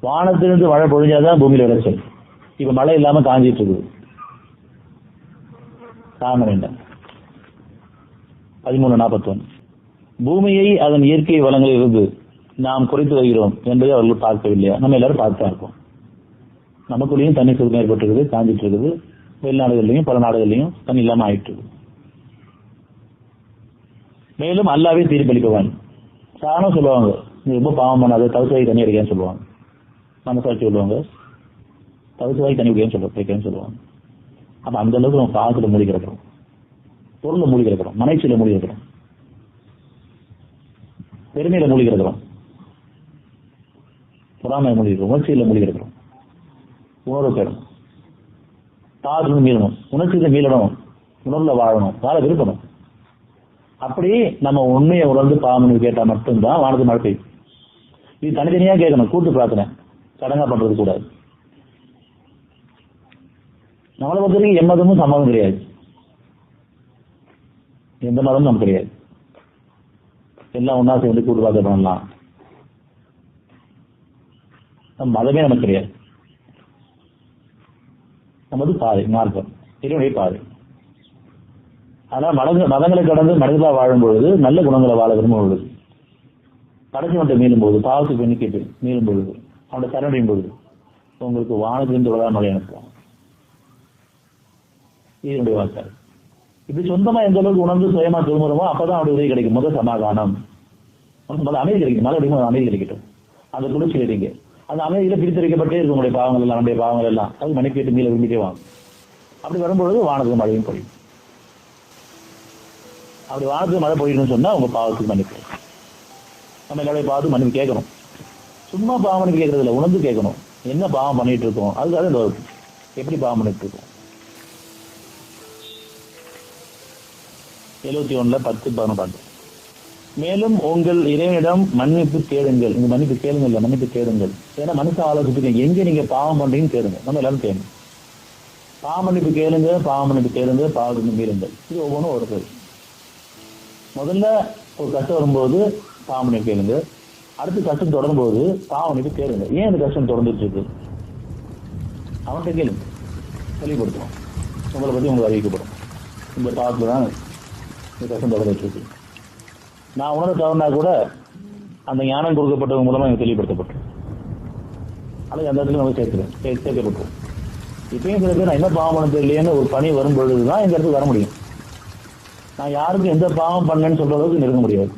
வானத்திலிருந்து மழை பொழிஞ்சாதான் பூமியில விளைச்சல். இப்ப மழை இல்லாம காஞ்சிட்டு இருக்குது. காரணம் என்ன? 13:41. பூமியை அதன் இயற்கை வளங்களில் இருந்து நாம் குறைத்து வருகிறோம் என்பதை அவர்கள் பார்க்கவில்லையா? நம்ம எல்லாரும் பார்த்துதான் இருக்கோம். நமக்குள்ளேயும் தண்ணி சுருக்கம் ஏற்பட்டிருக்குது, காஞ்சிட்டு இருக்குது. வெளிநாடுகள்லையும் பல நாடுகள்லையும் தண்ணி இல்லாம ஆயிட்டு இருக்கு. மேலும் அல்லாவே தீர்ப்பளிப்பவன். சாதாரண சொல்லுவாங்க, நீ ரொம்ப பாவம் பண்ணாத, தவிர்த்து தண்ணி அடிக்கான்னு சொல்லுவாங்க. மனசாட்சி சொல்லுவாங்க, தவிர்த்து தண்ணி வைக்கன்னு சொல்லுவாங்க. அப்ப அந்த அளவுக்கு நம்ம பாவத்துல மூழ்கி கிடக்கிறோம், பொருளை மூழ்கி கிடக்கிறோம், மனைச்சியில மூழ்கி கிடக்கிறோம், பெருமையில மூழ்கி கிடக்கிறோம், பொறாமையில மூழ்கி இருக்கிறோம், உணர்ச்சியில மூழ்கி கிடக்கிறோம். உணர்வு பெறணும், தாழ்ந்து மீளணும், உணர்ச்சியில மீளணும், உணர்வுல வாழணும், வாழ விருப்பணும். அப்படி நம்ம உண்மையை உணர்ந்து பாவம் கேட்டா மட்டும்தான் வானத்து மழை பெய்யும். இது தனித்தனியா கேட்கணும், கூட்டு பிரார்த்தனை சடங்கா பண்றது கூடாது. நம்மளை பொறுத்த வரைக்கும் எம்மதமும் சம்மதம் கிடையாது, எந்த மதமும் நமக்கு கிடையாது. எல்லாம் ஒன்னா சேர்ந்து கூட்டு பிரார்த்தனை பண்ணலாம். நம்ம மதமே நமக்கு கிடையாது. நமது பாதை மார்க்கம், இறைவனுடைய பாதை. ஆனா மதங்களை கடந்து மனிதா வாழும் பொழுது, நல்ல குணங்களை வாழ விரும்பும் பொழுது, கடைசி மட்டும் மீளும் போது, பாவத்துக்கு எண்ணிக்கை மீளும் பொழுது, அவனுடைய சரணையும் பொழுது உங்களுக்கு வானத்திலிருந்து வளர மழை அனுப்புவான். இதனுடைய வார்த்தை. இப்படி சொந்தமா எந்த அளவுக்கு உணர்ந்து சுயமா திரும்புறமோ அப்பதான் அவனுடைய உதவி கிடைக்கும். முதல் சமாதானம், அமைதி கிடைக்கும். மழை அடிக்கும், அமைதி கிடைக்கட்டும். அந்த குளிர்ச்சி கிடைங்க. அந்த அமைதியில பிரித்தரிக்கப்பட்டே இருக்கும் உங்களுடைய பாவங்கள் எல்லாம், நம்முடைய பாவங்கள் எல்லாம். அது மணிக்கேட்டு மீள விரும்பிட்டே வாங்க. அப்படி வரும்பொழுது வானத்துக்கு மழையும் பொழியும். அப்படி வானத்துக்கு மழை பொழியணும்னு சொன்னா உங்க பாவத்துக்கு மன்னிப்பு. நம்ம எல்லாரையும் பார்த்து மன்னிப்பு கேட்கணும். சும்மா பாவம் மன்னிப்பு கேட்கறது இல்லை, உணர்ந்து கேட்கணும். என்ன பாவம் பண்ணிட்டு இருக்கோம், அதுக்காக இந்த வகுப்பு. எப்படி பாவம் பண்ணிட்டு இருக்கோம். 71:10-11 பாட்டு. மேலும் உங்கள் இறைவனிடம் மன்னிப்பு கேளுங்கள். இந்த மன்னிப்பு கேளுங்கள் இல்ல, மன்னிப்பு கேளுங்கள். ஏன்னா மனுஷ ஆலோசிப்பீங்க, எங்க நீங்க பாவம் பண்றீங்கன்னு கேளுங்க. நம்ம எல்லாரும் கேளுங்க. பாவ மன்னிப்பு கேளுங்க, பாவ மன்னிப்பு கேளுங்க, பாவம் கேளுங்கள். இது ஒவ்வொன்றும் ஒரு பேர். முதல்ல ஒரு கஷ்டம் வரும்போது பாவ மன்னிப்பு கேளுங்க. அடுத்து கஷ்டம் தொடரும் போது பாவ மன்னிப்பு கேளுங்க. ஏன் இந்த கஷ்டம் தொடர்ந்துட்டு இருக்கு, அவன்கிட்ட கேளுங்க. தெளிவுபடுத்தணும். உங்களை பத்தி உங்களுக்கு அறிவிக்கப்படும். இந்த பாவத்துல தான் இந்த கஷ்டம் தொடர்ந்துட்டு இருக்கு. நான் உணர தவறுனா கூட அந்த ஞானம் கொடுக்கப்பட்டவங்க மூலமா எனக்கு தெளிவுபடுத்தப்பட்டோம். அது அந்த இடத்துல நம்ம சேர்க்கப்பட்டோம். இப்பயும் சில பேர் நான் என்ன பாவம் பண்ண தெரியலையேன்னு ஒரு பணி வரும் பொழுதுதான் இந்த இடத்துக்கு வர முடியும். நான் யாருக்கும் எந்த பாவம் பண்ணேன்னு சொல்ற அளவுக்கு நெருங்க முடியாது.